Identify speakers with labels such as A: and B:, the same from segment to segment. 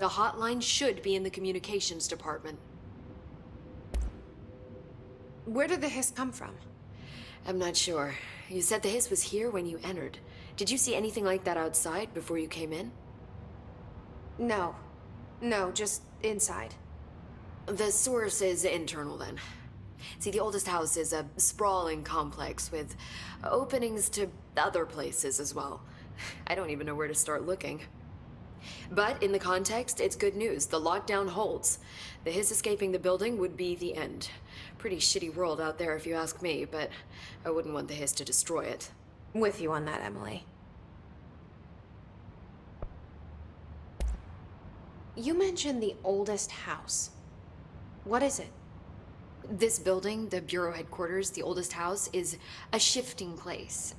A: The hotline should be in the communications department.
B: Where did the hiss come from?
A: I'm not sure. You said the hiss was here when you entered. Did you see anything like that outside before you came in?
B: No. No, just inside.
A: The source is internal, then. See, the oldest house is a sprawling complex with openings to other places as well. I don't even know where to start looking. But in the context, it's good news. The lockdown holds. The hiss escaping the building would be the end. Pretty shitty world out there if you ask me, but I wouldn't want the hiss to destroy it.
B: With you on that, Emily. You mentioned the oldest house. What is it?
A: This building, the Bureau headquarters, the oldest house, is a shifting place.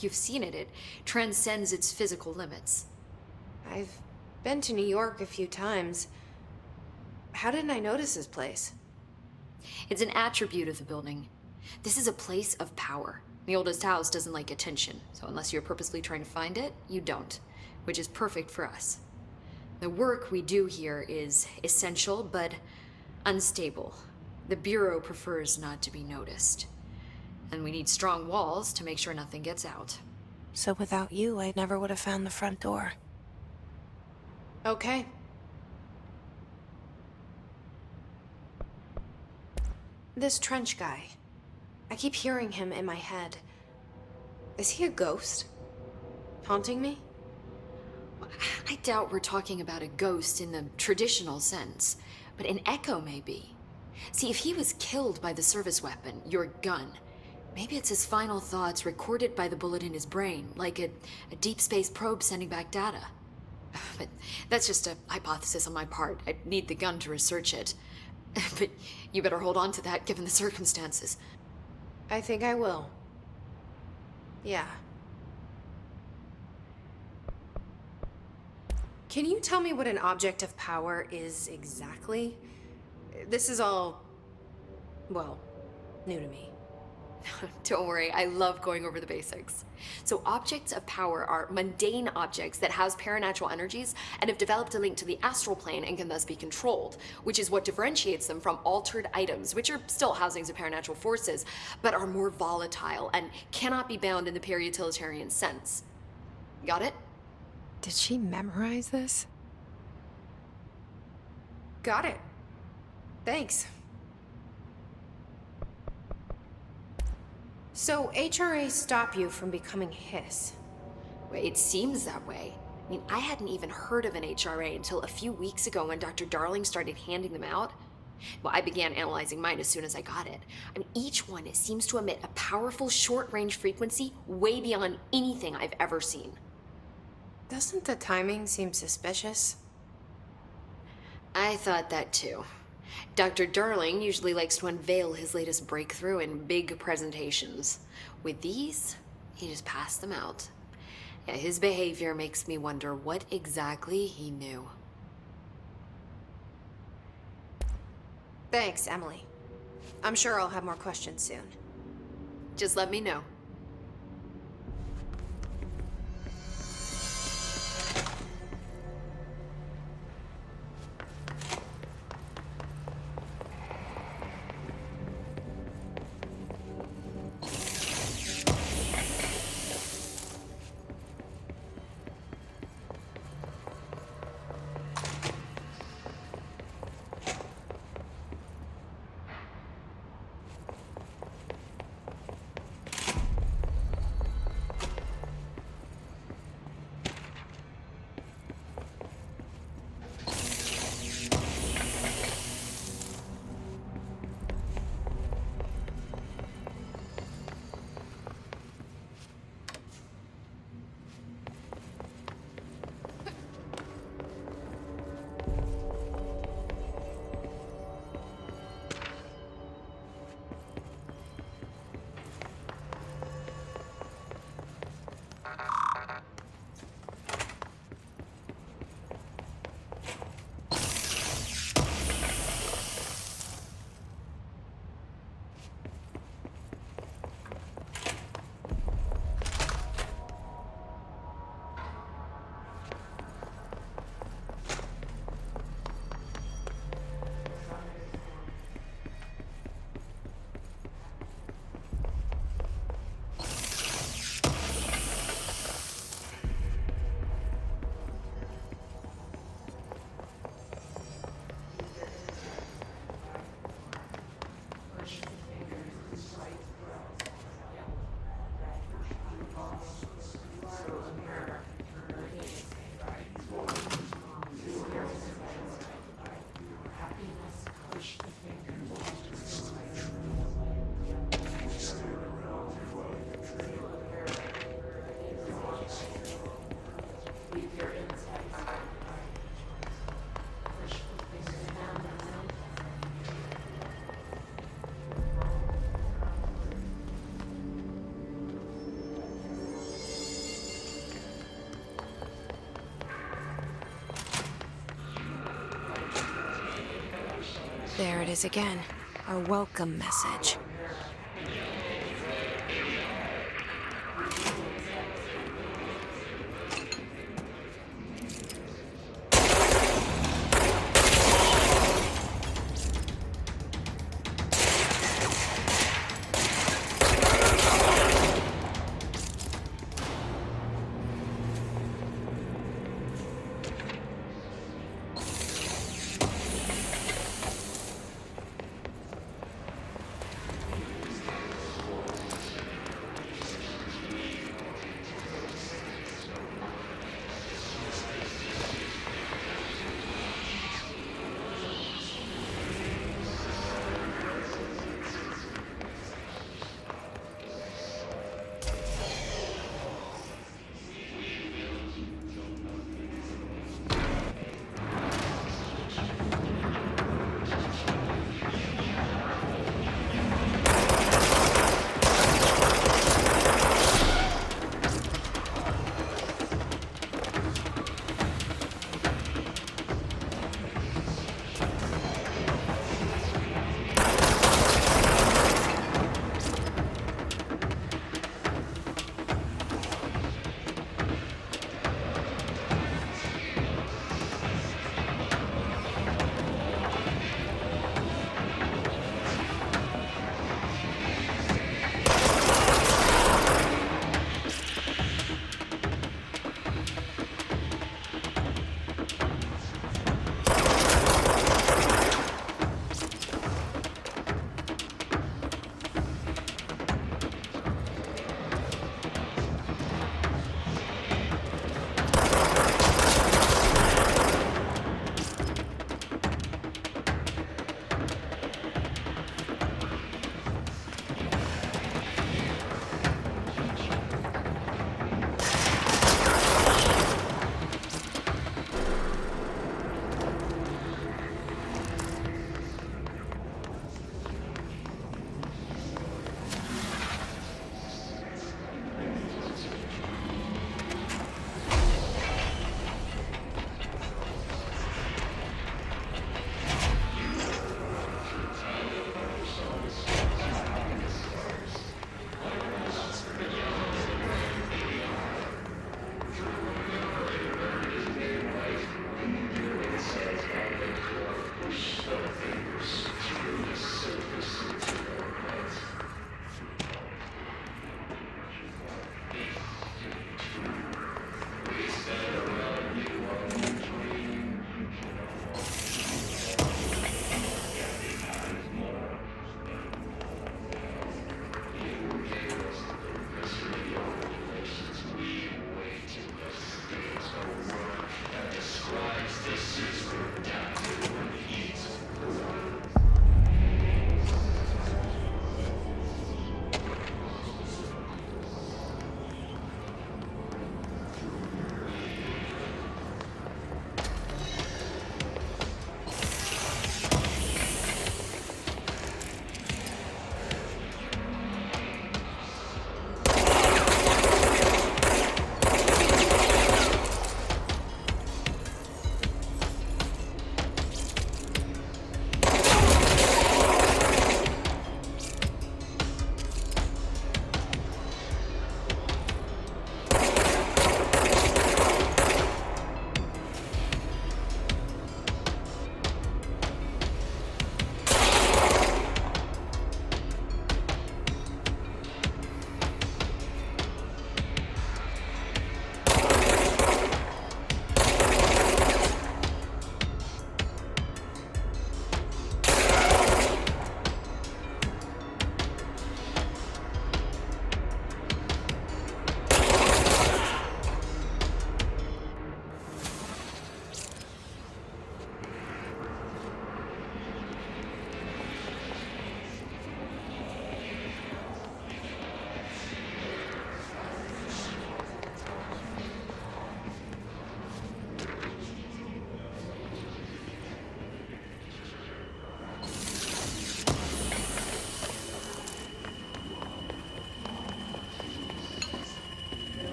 A: You've seen it. It transcends its physical limits.
B: I've been to New York a few times. How didn't I notice this place?
A: It's an attribute of the building. This is a place of power. The oldest house doesn't like attention, so unless you're purposely trying to find it, you don't, which is perfect for us. The work we do here is essential, but unstable. The Bureau prefers not to be noticed. And we need strong walls to make sure nothing gets out.
C: So without you, I never would have found the front door.
B: Okay. This Trench guy. I keep hearing him in my head. Is he a ghost? Haunting me?
A: I doubt we're talking about a ghost in the traditional sense, but an echo maybe. See, if he was killed by the service weapon, your gun, maybe it's his final thoughts recorded by the bullet in his brain, like a deep space probe sending back data. But that's just a hypothesis on my part. I'd need the gun to research it. But you better hold on to that given the circumstances.
B: I think I will. Yeah. Can you tell me what an object of power is exactly? This is all, well, new to me.
A: Don't worry, I love going over the basics. So objects of power are mundane objects that house paranatural energies and have developed a link to the astral plane and can thus be controlled, which is what differentiates them from altered items, which are still housings of paranatural forces, but are more volatile and cannot be bound in the peri-utilitarian sense. Got it?
C: Did she memorize this?
B: Got it. Thanks. So, HRA stop you from becoming Hiss?
A: Well, it seems that way. I mean, I hadn't even heard of an HRA until a few weeks ago when Dr. Darling started handing them out. Well, I began analyzing mine as soon as I got it. I mean, each one seems to emit a powerful short-range frequency way beyond anything I've ever seen.
B: Doesn't the timing seem suspicious?
A: I thought that too. Dr. Darling usually likes to unveil his latest breakthrough in big presentations. With these, he just passed them out. Yeah, his behavior makes me wonder what exactly he knew.
B: Thanks, Emily. I'm sure I'll have more questions soon.
A: Just let me know.
C: There it is again. Our welcome message.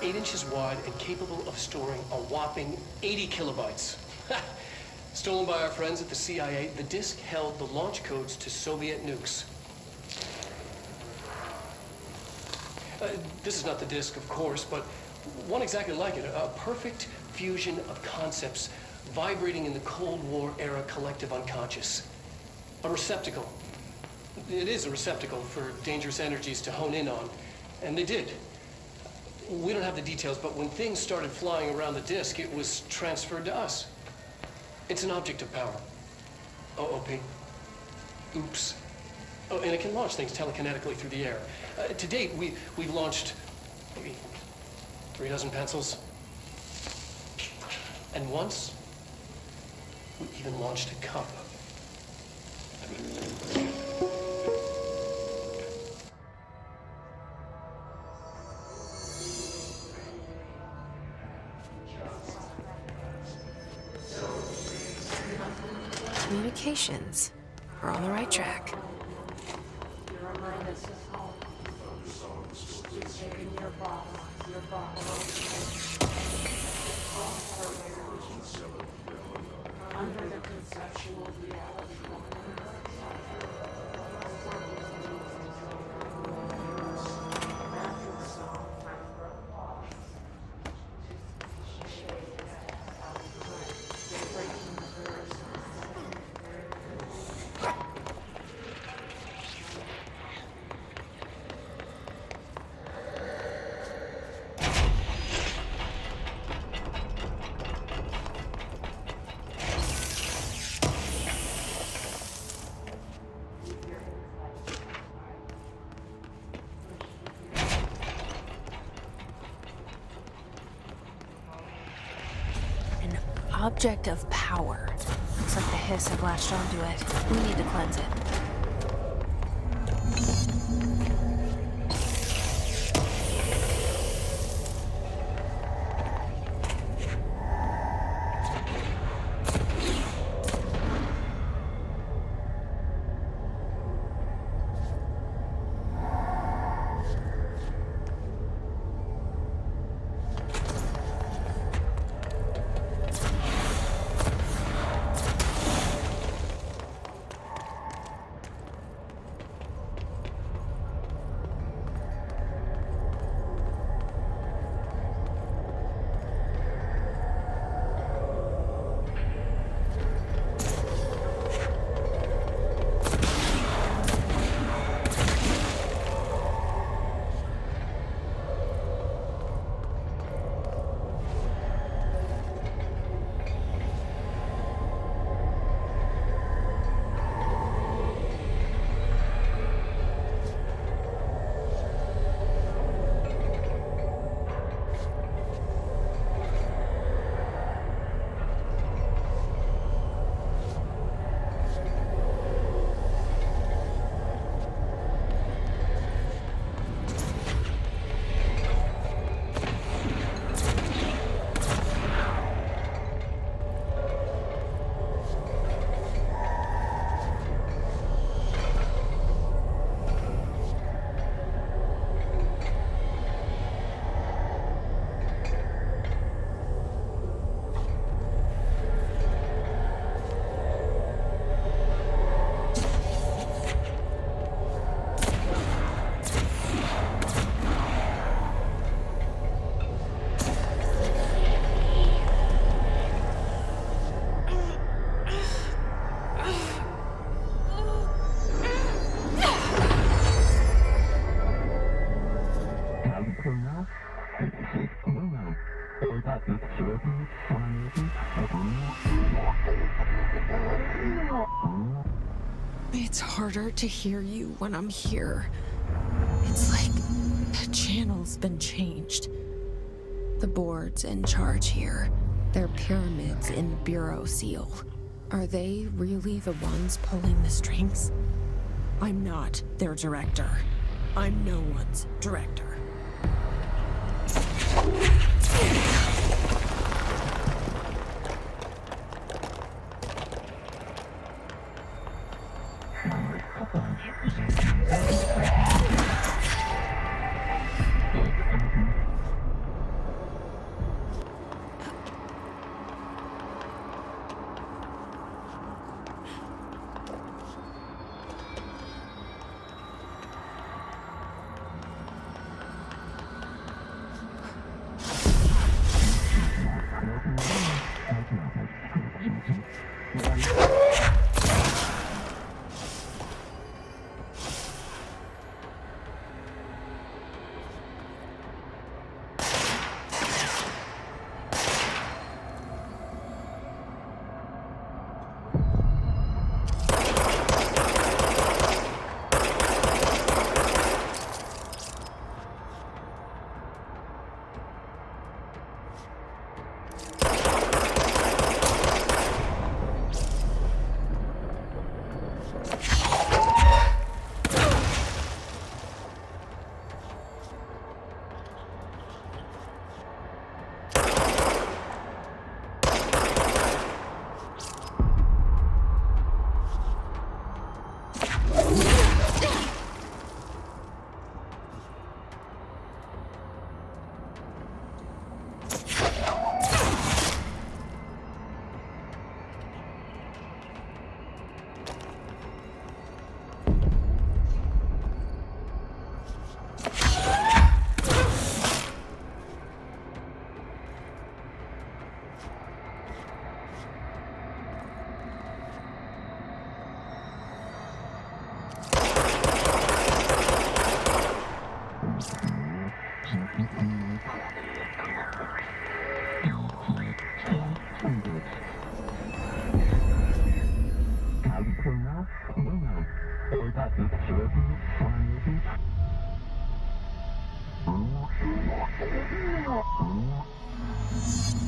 D: 8 inches wide and capable of storing a whopping 80 kilobytes. Stolen by our friends at the CIA, the disk held the launch codes to Soviet nukes. This is not the disk, of course, but one exactly like it. A perfect fusion of concepts vibrating in the Cold War era collective unconscious. A receptacle. It is a receptacle for dangerous energies to hone in on. And they did. We don't have the details, but when things started flying around the disk, it was transferred to us. It's an object of power. OP. Oops. Oh, and it can launch things telekinetically through the air. To date, we've launched maybe 3 dozen pencils. And once, we even launched a cup.
C: Communications. We're on the right track.
E: Under the conceptual reality.
C: Object of power. Looks like the hiss have latched onto it. We need to cleanse it. It's harder to hear you when I'm here. It's like the channel's been changed. The board's in charge here. They're pyramids in the Bureau seal. Are they really the ones pulling the strings? I'm not their director. I'm no one's director.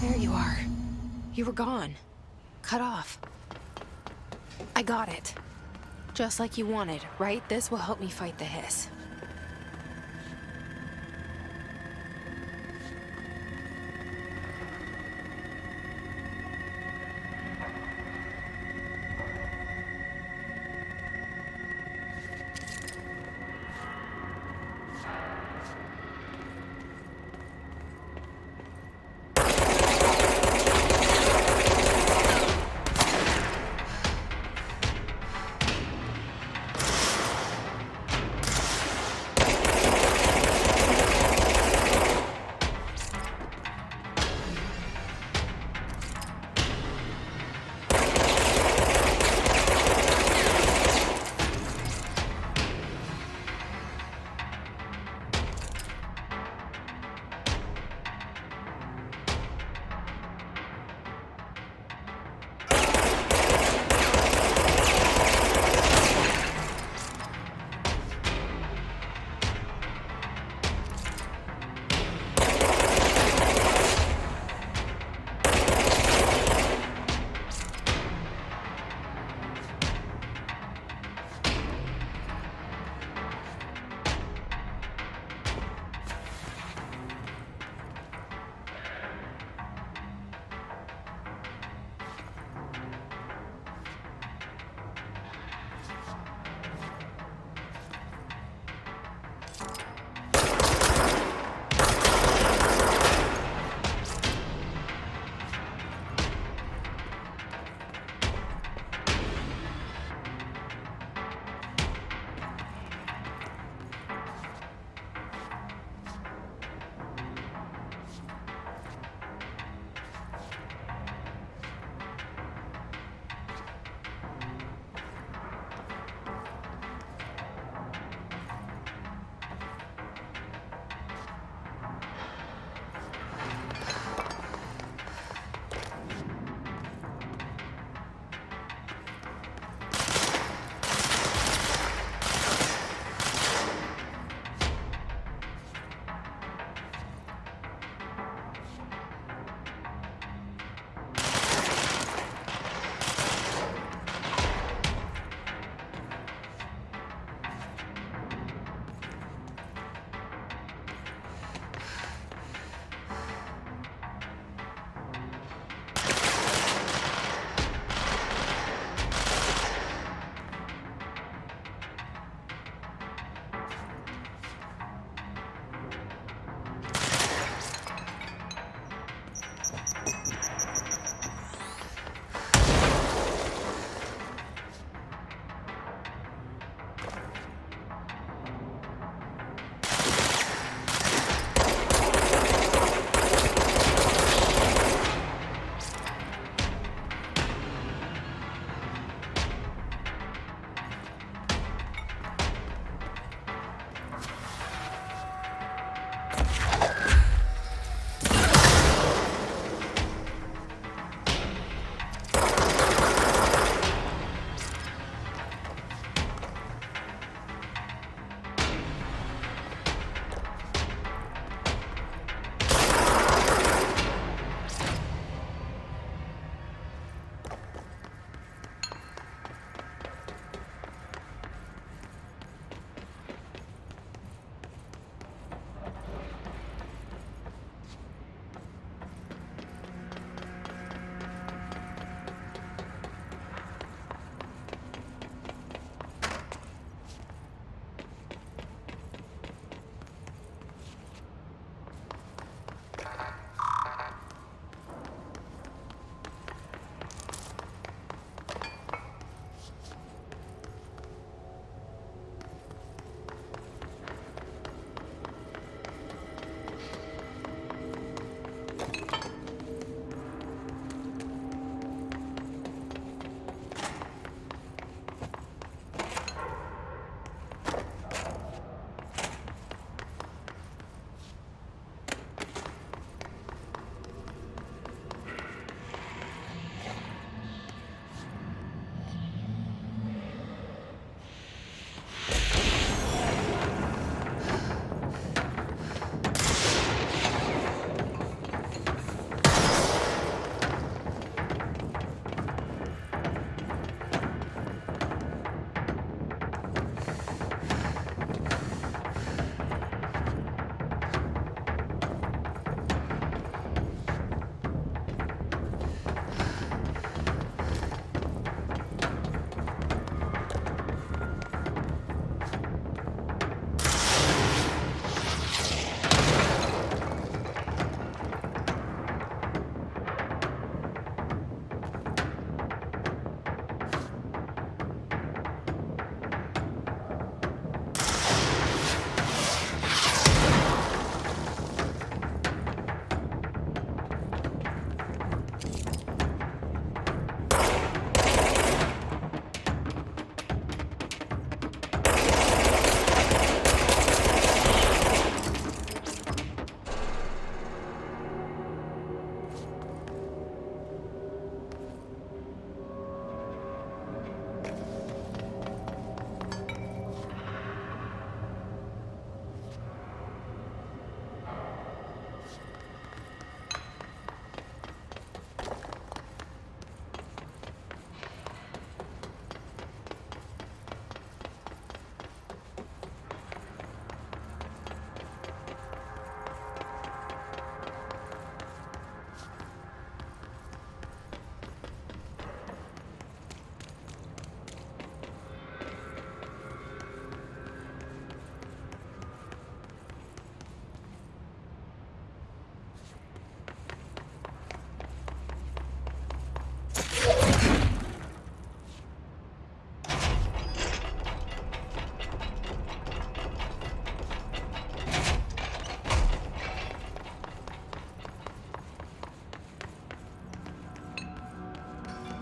B: There you are. You were gone. Cut off. I got it. Just like you wanted, right? This will help me fight the hiss.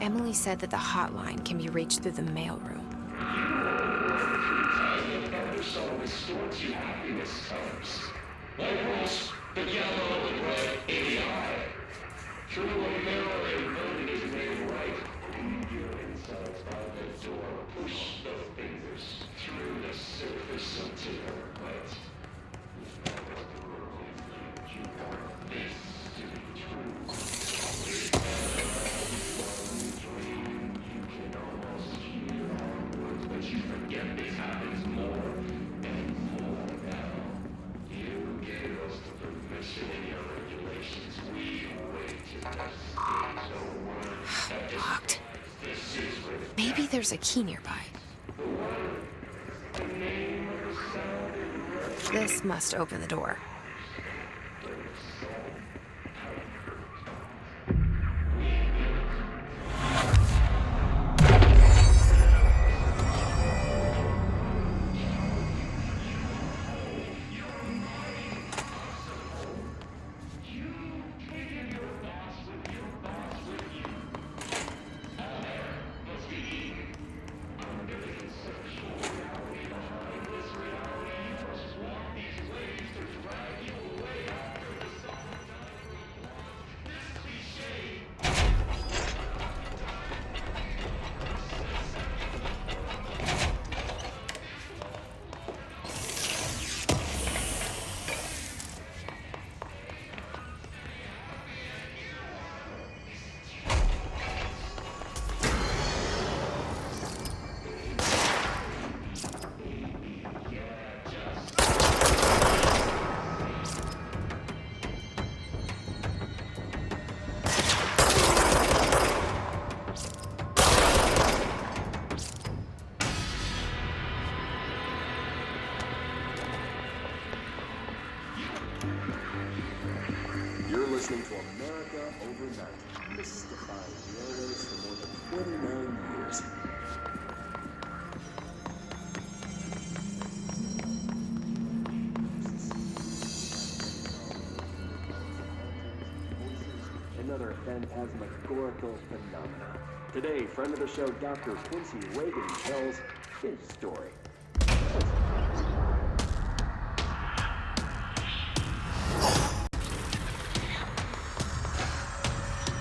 B: Emily said that the hotline can be reached through the mailroom. Locked. Maybe there's a key nearby. This must open the door.
F: Listening to America Overnight, mystifying the airwaves for more than 29 years. Another phantasmagorical phenomenon. Today, friend of the show, Dr. Quincy Reagan tells his story.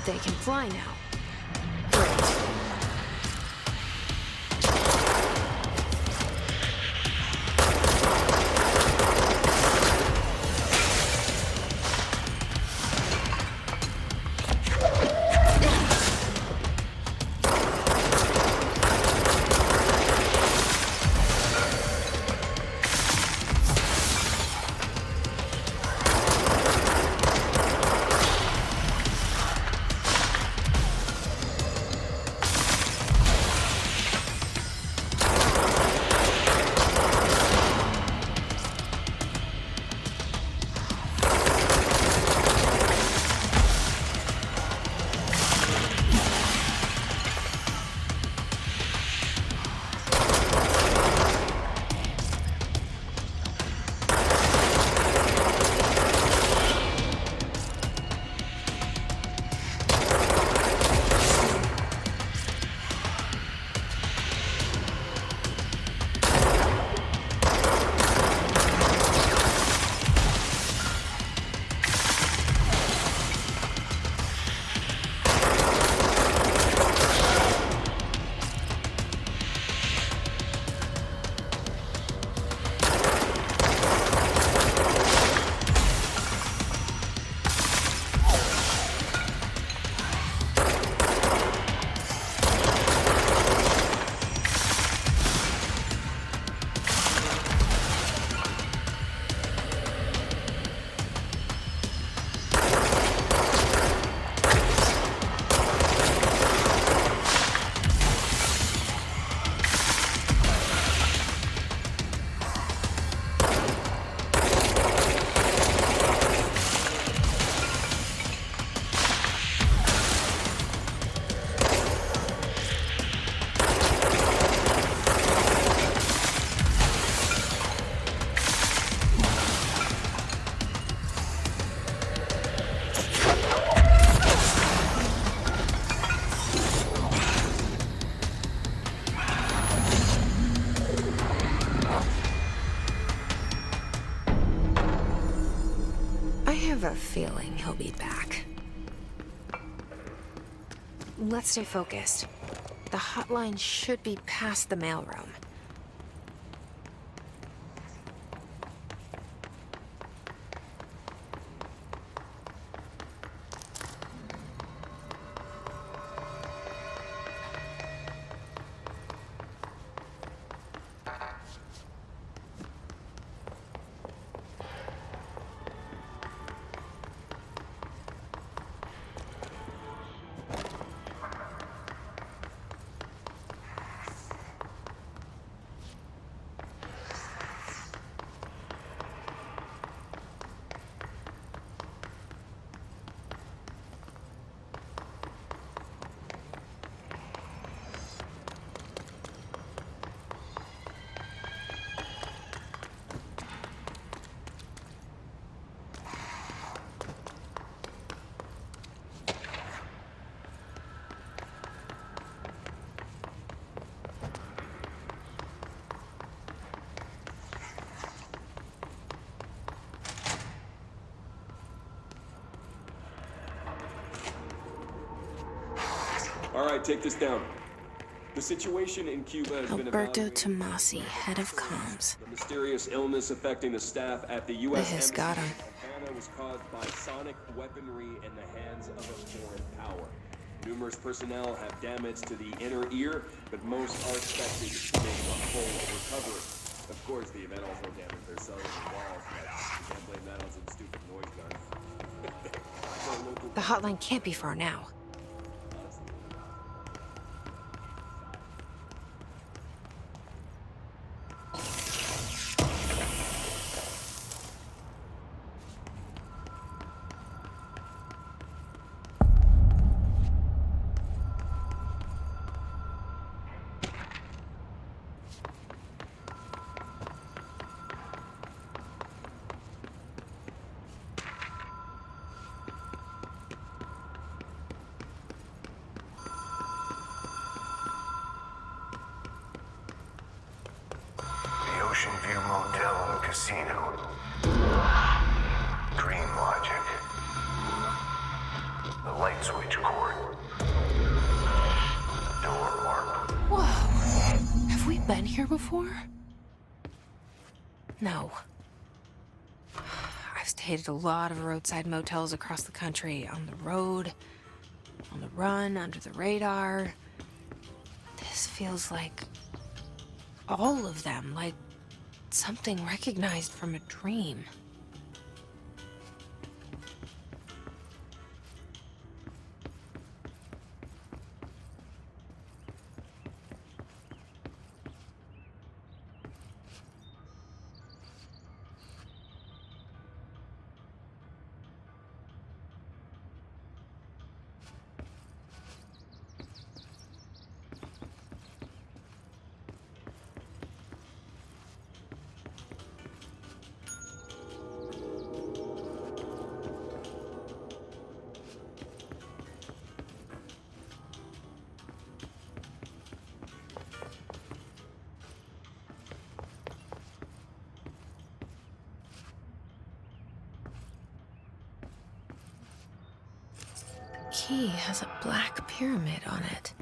B: They can fly now. Great. a feeling he'll be back. Let's stay focused. The hotline should be past the mailroom.
F: All right, take this down. The situation in Cuba has been
B: Alberto
F: evaluated.
B: Tomasi, head of comms.
F: The mysterious illness affecting the staff at the U.S.
B: This
F: Embassy
B: got him.
F: in Havana was caused by sonic weaponry in the hands of a foreign power. Numerous personnel have damage to the inner ear, but most are expected to make a full recovery. Of course, the event also damaged their cells and walls, but you can't blame that on some stupid noise guns.
B: The hotline can't be far now.
G: Ocean View Motel and Casino. Dream Logic. The light switch cord. Door mark.
B: Whoa! Have we been here before? No. I've stayed at a lot of roadside motels across the country, on the road, on the run, under the radar. This feels like all of them, like something recognized from a dream. Key has a black pyramid on it.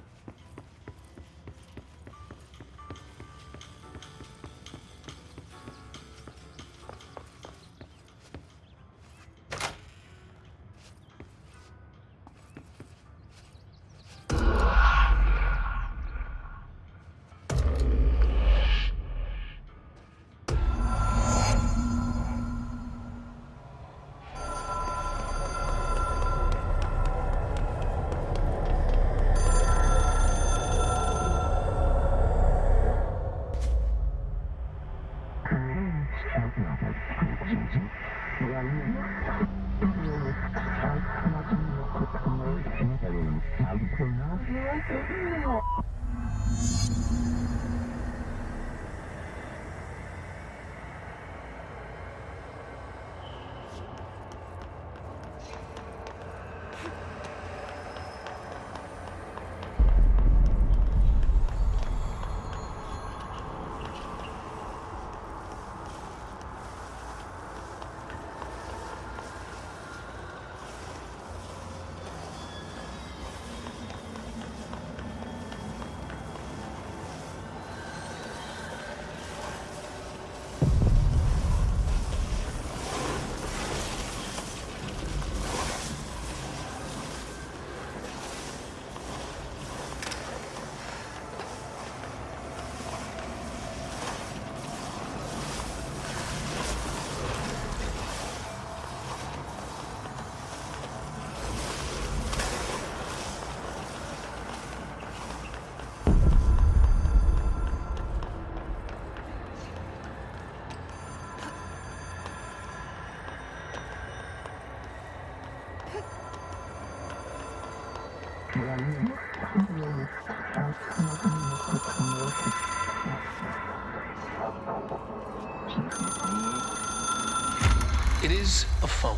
D: is a phone.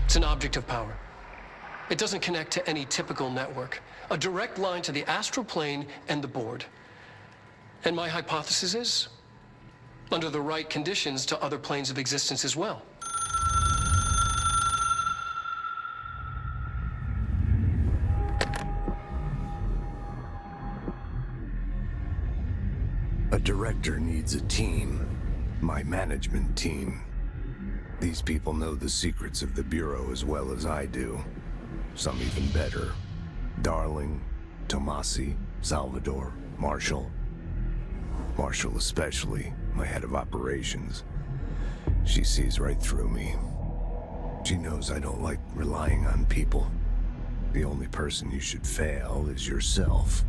D: It's an object of power. It doesn't connect to any typical network. A direct line to the astral plane and the board. And my hypothesis is, under the right conditions, to other planes of existence as well.
G: A director needs a team. My management team. These people know the secrets of the Bureau as well as I do. Some even better. Darling, Tomasi, Salvador, Marshall. Marshall especially, my head of operations. She sees right through me. She knows I don't like relying on people. The only person you should fail is yourself.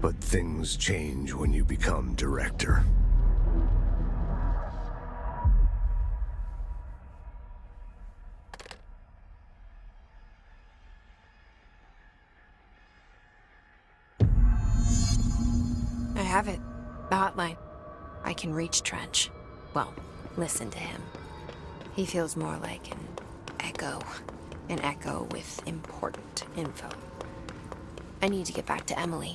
G: But things change when you become director.
B: I have it. The hotline. I can reach Trench. Well, listen to him. He feels more like an echo. An echo with important info. I need to get back to Emily.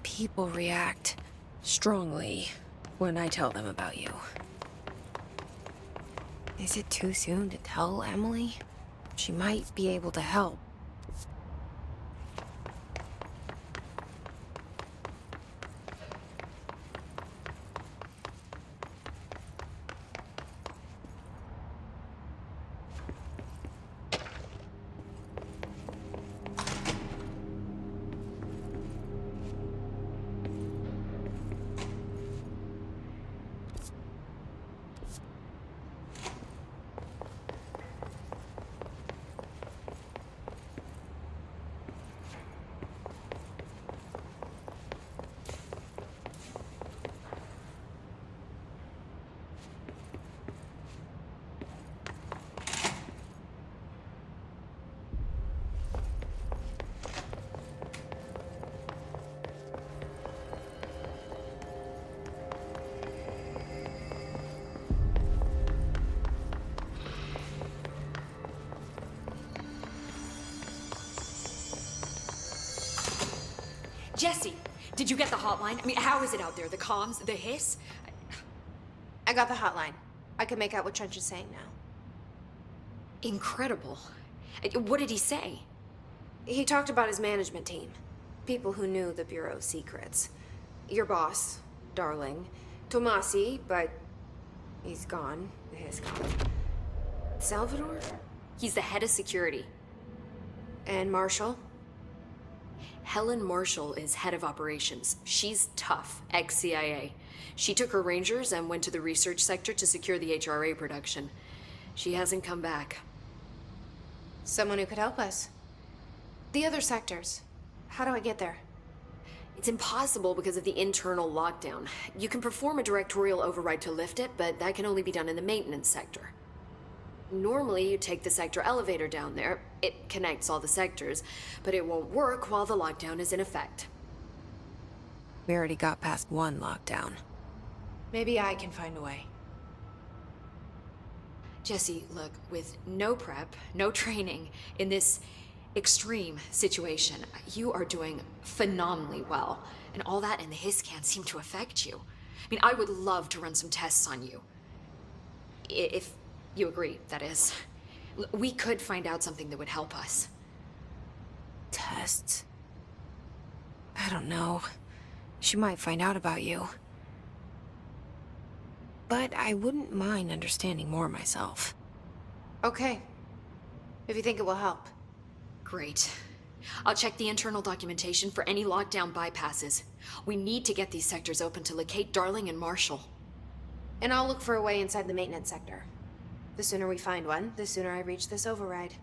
B: People react strongly when I tell them about you. Is it too soon to tell Emily? She might be able to help.
A: Jesse, did you get the hotline? I mean, how is it out there? The comms, the hiss?
B: I got the hotline. I can make out what Trench is saying now.
A: Incredible. What did he say?
B: He talked about his management team. People who knew the Bureau's secrets. Your boss, Darling. Tomasi, but he's gone. He's gone. Salvador?
A: He's the head of security.
B: And Marshall?
A: Helen Marshall is head of operations. She's tough, ex-CIA. She took her Rangers and went to the research sector to secure the HRA production. She hasn't come back.
B: Someone who could help us. The other sectors. How do I get there?
A: It's impossible because of the internal lockdown. You can perform a directorial override to lift it, but that can only be done in the maintenance sector. Normally, you take the sector elevator down there. It connects all the sectors, but it won't work while the lockdown is in effect.
B: We already got past one lockdown. Maybe I can find a way.
A: Jesse, look, with no prep, no training in this extreme situation, you are doing phenomenally well. And all that and the hiss can't seem to affect you. I mean, I would love to run some tests on you. If you agree, that is. We could find out something that would help us.
B: Tests? I don't know. She might find out about you. But I wouldn't mind understanding more myself. Okay. If you think it will help.
A: Great. I'll check the internal documentation for any lockdown bypasses. We need to get these sectors open to locate Darling and Marshall.
B: And I'll look for a way inside the maintenance sector. The sooner we find one, the sooner I reach this override.